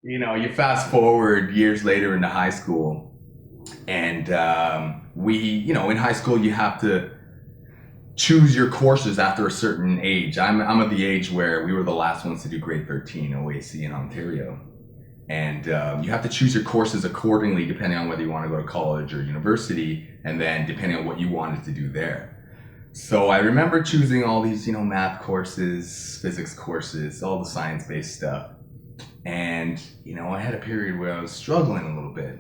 You fast forward years later into high school, and in high school, you have to choose your courses after a certain age. I'm at the age where we were the last ones to do grade 13 OAC in Ontario. And you have to choose your courses accordingly, depending on whether you want to go to college or university, and then depending on what you wanted to do there. So I remember choosing all these, math courses, physics courses, all the science-based stuff. And, I had a period where I was struggling a little bit.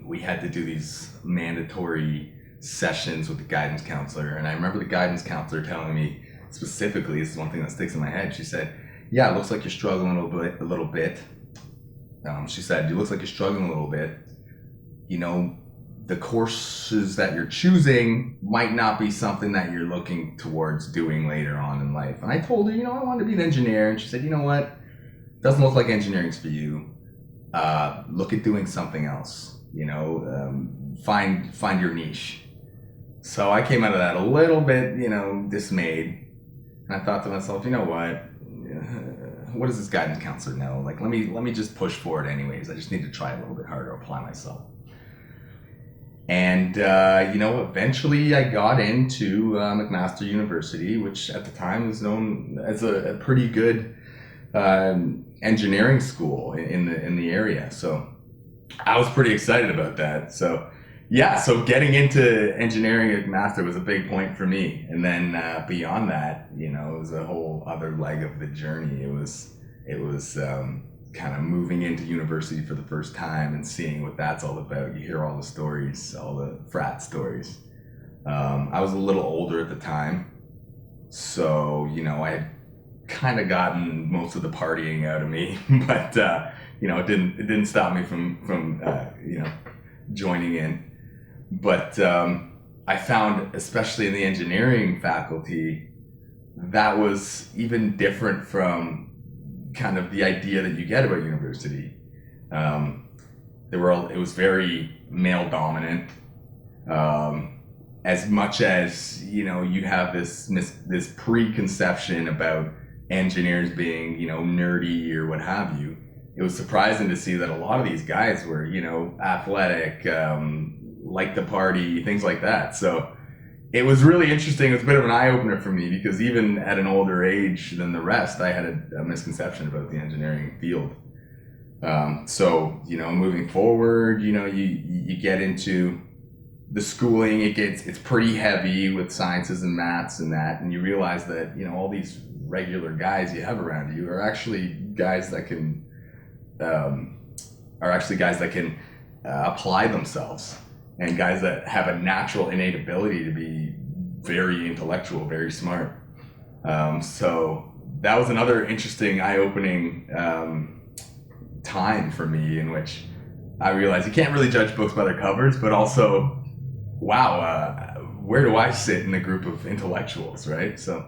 We had to do these mandatory sessions with the guidance counselor. And I remember the guidance counselor telling me specifically, this is one thing that sticks in my head. She said, yeah, it looks like you're struggling a little bit. She said, it looks like you're struggling a little bit. The courses that you're choosing might not be something that you're looking towards doing later on in life. And I told her, I wanted to be an engineer. And she said, you know what? Doesn't look like engineering's for you. Look at doing something else. Find your niche. So I came out of that a little bit, dismayed. And I thought to myself, you know what? What does this guidance counselor know? Like, let me just push forward anyways. I just need to try a little bit harder, apply myself. And, eventually I got into McMaster University, which at the time was known as a pretty good engineering school in the area. So I was pretty excited about that. So getting into engineering at McMaster was a big point for me. And then beyond that, it was a whole other leg of the journey. It was kind of moving into university for the first time and seeing what that's all about. You hear all the stories, all the frat stories. I was a little older at the time, so I had kind of gotten most of the partying out of me, but it didn't stop me from joining in. But I found, especially in the engineering faculty, that was even different from kind of the idea that you get about university. It was very male dominant. As much as you have this preconception about engineers being nerdy or what have you. It was surprising to see that a lot of these guys were athletic, liked to party, things like that. So it was really interesting. It was a bit of an eye-opener for me because even at an older age than the rest, I had a misconception about the engineering field. Moving forward, you get into the schooling. It's pretty heavy with sciences and maths and that, and you realize that all these regular guys you have around you are actually guys that can apply themselves, and guys that have a natural innate ability to be very intellectual, very smart. So that was another interesting, eye-opening time for me, in which I realized you can't really judge books by their covers, but also, wow, where do I sit in a group of intellectuals, right? So